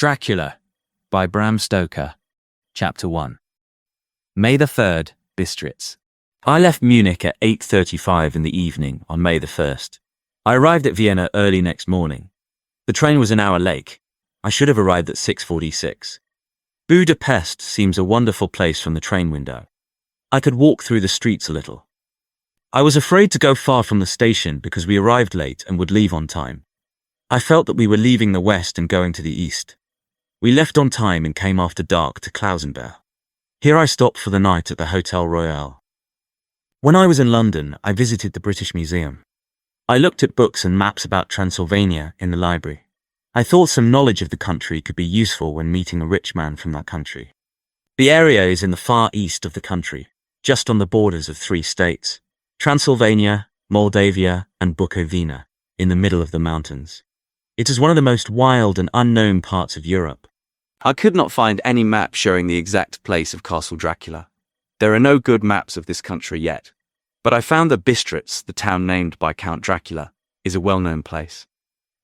Dracula by Bram Stoker. Chapter 1. May the 3rd, Bistritz. I left Munich at 8:35 in the evening on May the 1st. I arrived at Vienna early next morning. The train was an hour late. I should have arrived at 6:46. Budapest seems a wonderful place from the train window. I could walk through the streets a little. I was afraid to go far from the station because we arrived late and would leave on time. I felt that we were leaving the west and going to the east. We left on time and came after dark to Klausenberg. Here I stopped for the night at the Hotel Royal. When I was in London, I visited the British Museum. I looked at books and maps about Transylvania in the library. I thought some knowledge of the country could be useful when meeting a rich man from that country. The area is in the far east of the country, just on the borders of 3 states, Transylvania, Moldavia, and Bukovina, in the middle of the mountains. It is one of the most wild and unknown parts of Europe. I could not find any map showing the exact place of Castle Dracula. There are no good maps of this country yet, but I found that Bistritz, the town named by Count Dracula, is a well-known place.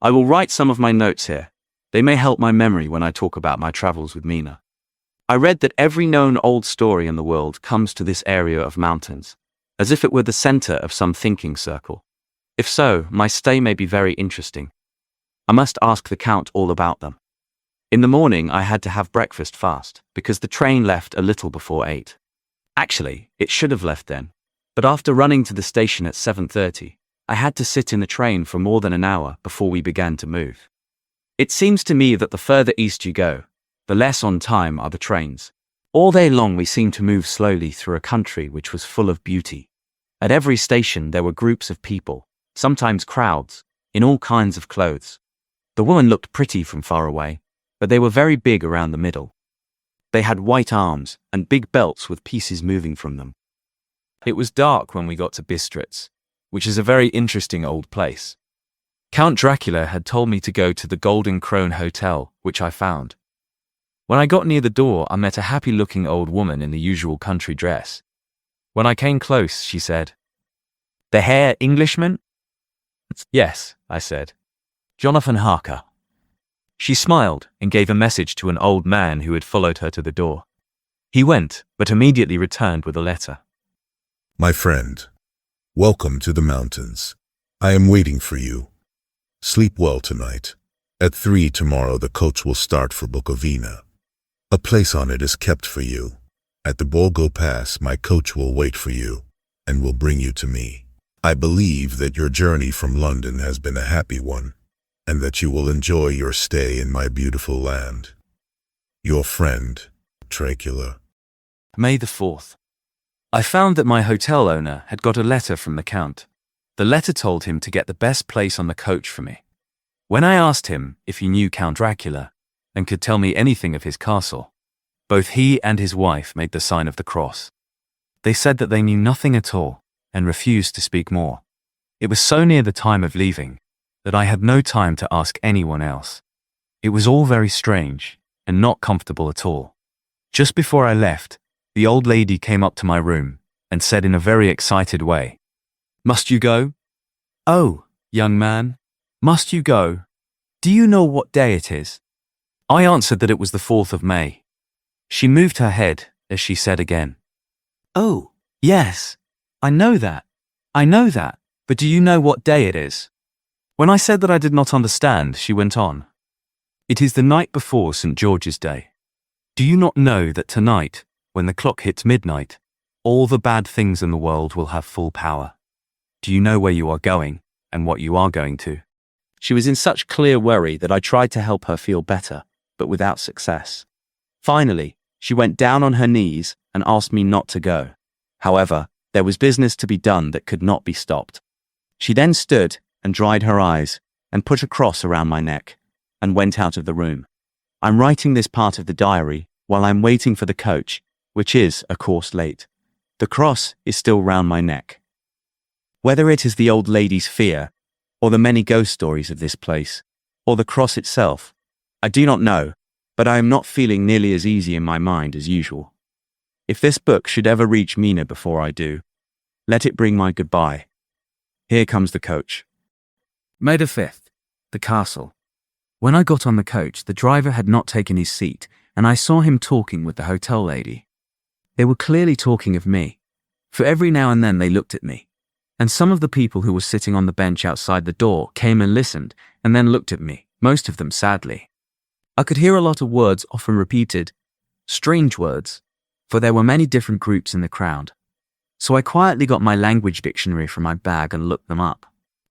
I will write some of my notes here. They may help my memory when I talk about my travels with Mina. I read that every known old story in the world comes to this area of mountains, as if it were the center of some thinking circle. If so, my stay may be very interesting. I must ask the Count all about them. In the morning, I had to have breakfast fast, because the train left a little before 8. Actually, it should have left then, but after running to the station at 7:30, I had to sit in the train for more than an hour before we began to move. It seems to me that the further east you go, the less on time are the trains. All day long we seemed to move slowly through a country which was full of beauty. At every station there were groups of people, sometimes crowds, in all kinds of clothes. The women looked pretty from far away, but they were very big around the middle. They had white arms and big belts with pieces moving from them. It was dark when we got to Bistritz, which is a very interesting old place. Count Dracula had told me to go to the Golden Krone Hotel, which I found. When I got near the door, I met a happy-looking old woman in the usual country dress. When I came close, she said, "The Herr Englishman?" "Yes," I said. "Jonathan Harker." She smiled and gave a message to an old man who had followed her to the door. He went, but immediately returned with a letter. My friend, welcome to the mountains. I am waiting for you. Sleep well tonight. At 3 tomorrow the coach will start for Bukovina. A place on it is kept for you. At the Bolgo Pass my coach will wait for you, and will bring you to me. I believe that your journey from London has been a happy one, and that you will enjoy your stay in my beautiful land. Your friend, Dracula. May the 4th. I found that my hotel owner had got a letter from the Count. The letter told him to get the best place on the coach for me. When I asked him if he knew Count Dracula and could tell me anything of his castle, both he and his wife made the sign of the cross. They said that they knew nothing at all and refused to speak more. It was so near the time of leaving that I had no time to ask anyone else. It was all very strange and not comfortable at all. Just before I left, the old lady came up to my room and said in a very excited way, "Must you go?" "Oh, young man, must you go? Do you know what day it is?" I answered that it was the 4th of May. She moved her head as she said again, "Oh, yes, I know that, but do you know what day it is?" When I said that I did not understand, she went on, "It is the night before St. George's Day. Do you not know that tonight, when the clock hits midnight, all the bad things in the world will have full power? Do you know where you are going and what you are going to?" She was in such clear worry that I tried to help her feel better, but without success. Finally, she went down on her knees and asked me not to go. However, there was business to be done that could not be stopped. She then stood and dried her eyes and put a cross around my neck and went out of the room. I'm writing this part of the diary while I'm waiting for the coach, which is, of course, late. The cross is still round my neck. Whether it is the old lady's fear, or the many ghost stories of this place, or the cross itself, I do not know, but I am not feeling nearly as easy in my mind as usual. If this book should ever reach Mina before I do, let it bring my goodbye. Here comes the coach. May the 5th. The castle. When I got on the coach, the driver had not taken his seat, and I saw him talking with the hotel lady. They were clearly talking of me, for every now and then they looked at me. And some of the people who were sitting on the bench outside the door came and listened, and then looked at me, most of them sadly. I could hear a lot of words often repeated, strange words, for there were many different groups in the crowd. So I quietly got my language dictionary from my bag and looked them up.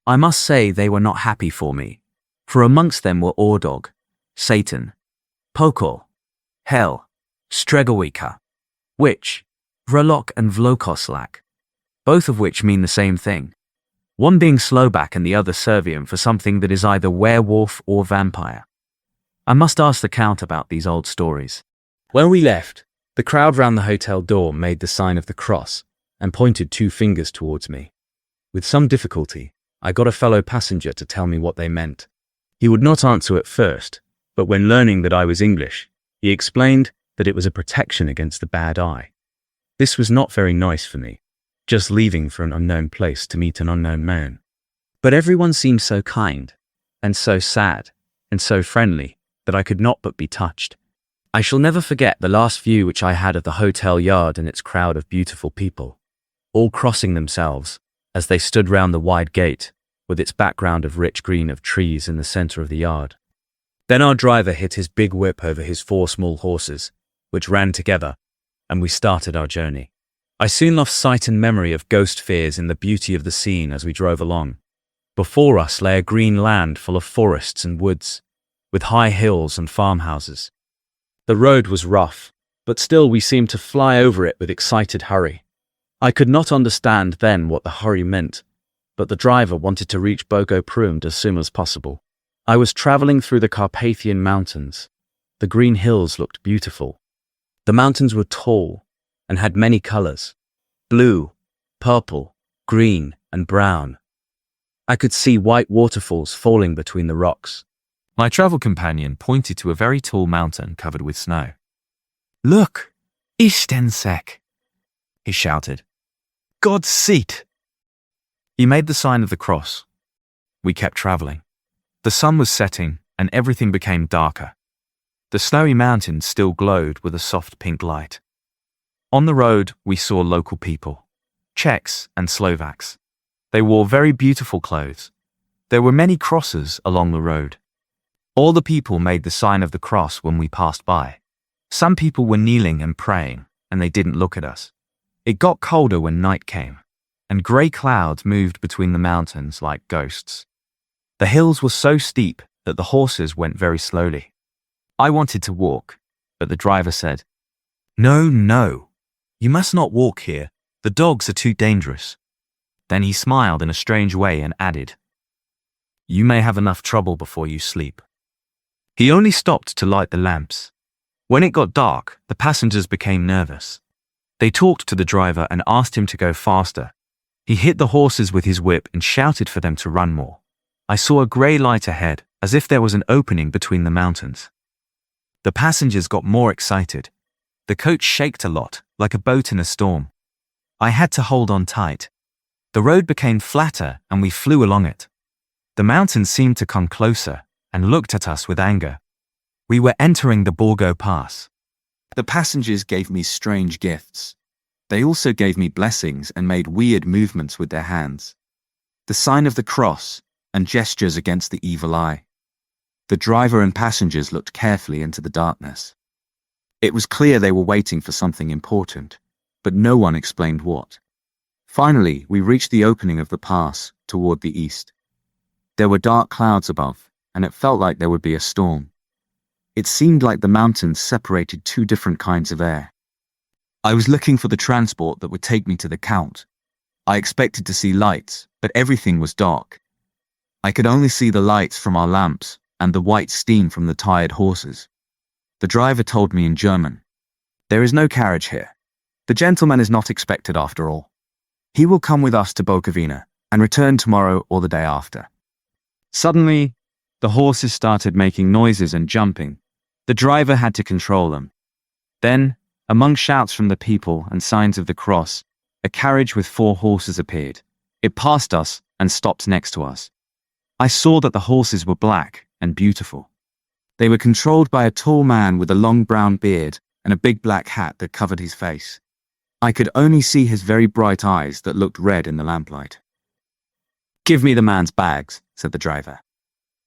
I must say they were not happy for me, for amongst them were Ordog, Satan, Pokol, Hell, Stregowika, Witch, Vrolok and Vlokoslak, both of which mean the same thing, one being Slovak and the other Serbian for something that is either werewolf or vampire. I must ask the Count about these old stories. When we left, the crowd round the hotel door made the sign of the cross and pointed 2 fingers towards me. With some difficulty, I got a fellow passenger to tell me what they meant. He would not answer at first, but when learning that I was English, he explained that it was a protection against the bad eye. This was not very nice for me, just leaving for an unknown place to meet an unknown man. But everyone seemed so kind, and so sad, and so friendly, that I could not but be touched. I shall never forget the last view which I had of the hotel yard and its crowd of beautiful people, all crossing themselves as they stood round the wide gate, with its background of rich green of trees in the centre of the yard. Then our driver hit his big whip over his 4 small horses, which ran together, and we started our journey. I soon lost sight and memory of ghost fears in the beauty of the scene as we drove along. Before us lay a green land full of forests and woods, with high hills and farmhouses. The road was rough, but still we seemed to fly over it with excited hurry. I could not understand then what the hurry meant, but the driver wanted to reach Bogo Prund as soon as possible. I was travelling through the Carpathian Mountains. The green hills looked beautiful. The mountains were tall and had many colours: blue, purple, green, and brown. I could see white waterfalls falling between the rocks. My travel companion pointed to a very tall mountain covered with snow. "Look, Istensek," he shouted. "God's seat." He made the sign of the cross. We kept travelling. The sun was setting and everything became darker. The snowy mountains still glowed with a soft pink light. On the road, we saw local people, Czechs and Slovaks. They wore very beautiful clothes. There were many crosses along the road. All the people made the sign of the cross when we passed by. Some people were kneeling and praying, and they didn't look at us. It got colder when night came, and grey clouds moved between the mountains like ghosts. The hills were so steep that the horses went very slowly. I wanted to walk, but the driver said, "No, no, you must not walk here. The dogs are too dangerous." Then he smiled in a strange way and added, "You may have enough trouble before you sleep." He only stopped to light the lamps. When it got dark, the passengers became nervous. They talked to the driver and asked him to go faster. He hit the horses with his whip and shouted for them to run more. I saw a grey light ahead, as if there was an opening between the mountains. The passengers got more excited. The coach shaked a lot, like a boat in a storm. I had to hold on tight. The road became flatter and we flew along it. The mountains seemed to come closer and looked at us with anger. We were entering the Borgo Pass. The passengers gave me strange gifts. They also gave me blessings and made weird movements with their hands. The sign of the cross and gestures against the evil eye. The driver and passengers looked carefully into the darkness. It was clear they were waiting for something important, but no one explained what. Finally, we reached the opening of the pass toward the east. There were dark clouds above, and it felt like there would be a storm. It seemed like the mountains separated 2 different kinds of air. I was looking for the transport that would take me to the Count. I expected to see lights, but everything was dark. I could only see the lights from our lamps and the white steam from the tired horses. The driver told me in German, "There is no carriage here. The gentleman is not expected after all. He will come with us to Bukovina and return tomorrow or the day after." Suddenly, the horses started making noises and jumping. The driver had to control them. Then, among shouts from the people and signs of the cross, a carriage with 4 horses appeared. It passed us and stopped next to us. I saw that the horses were black and beautiful. They were controlled by a tall man with a long brown beard and a big black hat that covered his face. I could only see his very bright eyes that looked red in the lamplight. "Give me the man's bags," said the driver.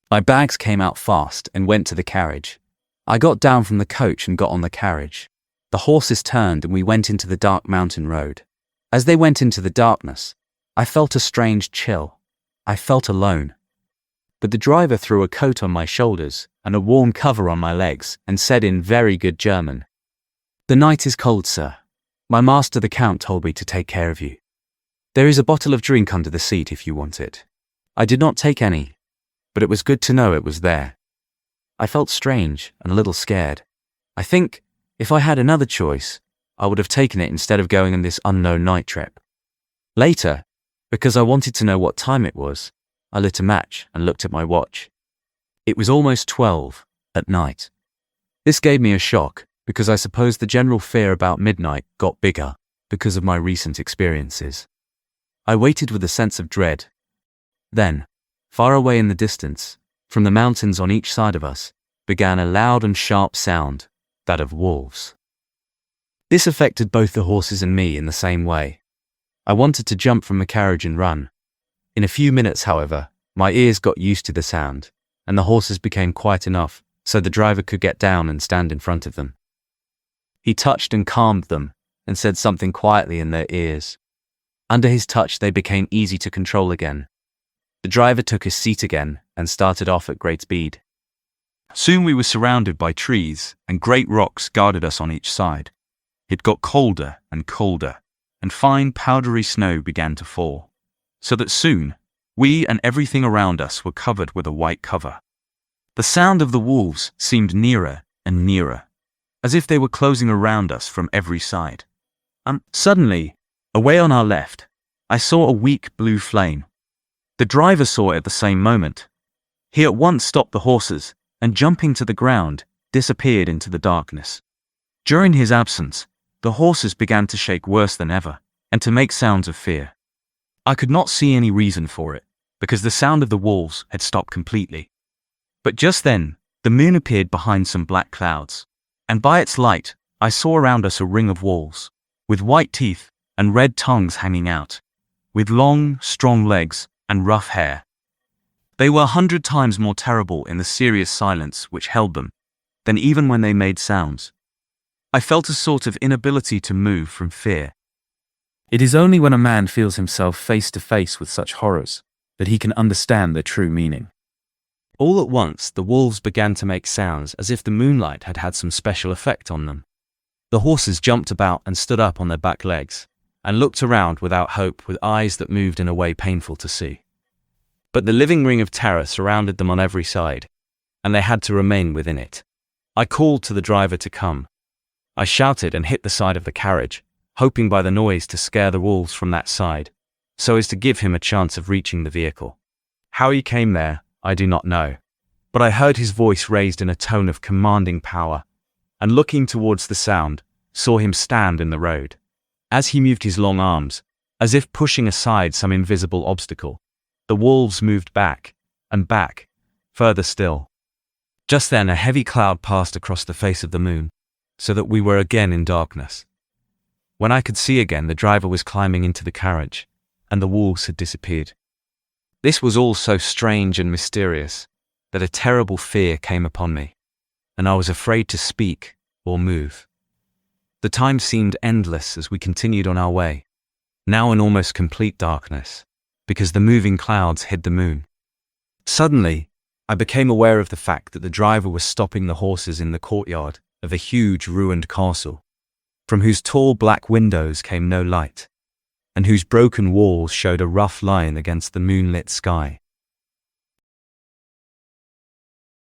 My bags came out fast and went to the carriage. I got down from the coach and got on the carriage. The horses turned and we went into the dark mountain road. As they went into the darkness, I felt a strange chill. I felt alone. But the driver threw a coat on my shoulders and a warm cover on my legs and said in very good German, "The night is cold, sir. My master the Count told me to take care of you. There is a bottle of drink under the seat if you want it." I did not take any, but it was good to know it was there. I felt strange and a little scared. I think, if I had another choice, I would have taken it instead of going on this unknown night trip. Later, because I wanted to know what time it was, I lit a match and looked at my watch. It was almost 12 at night. This gave me a shock because I suppose the general fear about midnight got bigger because of my recent experiences. I waited with a sense of dread. Then, far away in the distance, from the mountains on each side of us, began a loud and sharp sound, that of wolves. This affected both the horses and me in the same way. I wanted to jump from the carriage and run. In a few minutes, however, my ears got used to the sound, and the horses became quiet enough so the driver could get down and stand in front of them. He touched and calmed them and said something quietly in their ears. Under his touch, they became easy to control again. The driver took his seat again and started off at great speed. Soon we were surrounded by trees, and great rocks guarded us on each side. It got colder, and fine powdery snow began to fall, so that soon we and everything around us were covered with a white cover. The sound of the wolves seemed nearer and nearer, as if they were closing around us from every side. Suddenly, away on our left, I saw a weak blue flame. The driver saw it at the same moment. He at once stopped the horses and, jumping to the ground, disappeared into the darkness. During his absence, the horses began to shake worse than ever and to make sounds of fear. I could not see any reason for it, because the sound of the wolves had stopped completely. But just then, the moon appeared behind some black clouds, and by its light, I saw around us a ring of wolves, with white teeth and red tongues hanging out, with long, strong legs and rough hair. They were 100 times more terrible in the serious silence which held them than even when they made sounds. I felt a sort of inability to move from fear. It is only when a man feels himself face to face with such horrors that he can understand their true meaning. All at once, the wolves began to make sounds as if the moonlight had had some special effect on them. The horses jumped about and stood up on their back legs and looked around without hope, with eyes that moved in a way painful to see. But the living ring of terror surrounded them on every side, and they had to remain within it. I called to the driver to come. I shouted and hit the side of the carriage, hoping by the noise to scare the wolves from that side, so as to give him a chance of reaching the vehicle. How he came there, I do not know, but I heard his voice raised in a tone of commanding power, and looking towards the sound, saw him stand in the road. As he moved his long arms, as if pushing aside some invisible obstacle, the wolves moved back, and back, further still. Just then a heavy cloud passed across the face of the moon, so that we were again in darkness. When I could see again, the driver was climbing into the carriage, and the wolves had disappeared. This was all so strange and mysterious that a terrible fear came upon me, and I was afraid to speak or move. The time seemed endless as we continued on our way, now in almost complete darkness, because the moving clouds hid the moon. Suddenly, I became aware of the fact that the driver was stopping the horses in the courtyard of a huge ruined castle, from whose tall black windows came no light, and whose broken walls showed a rough line against the moonlit sky.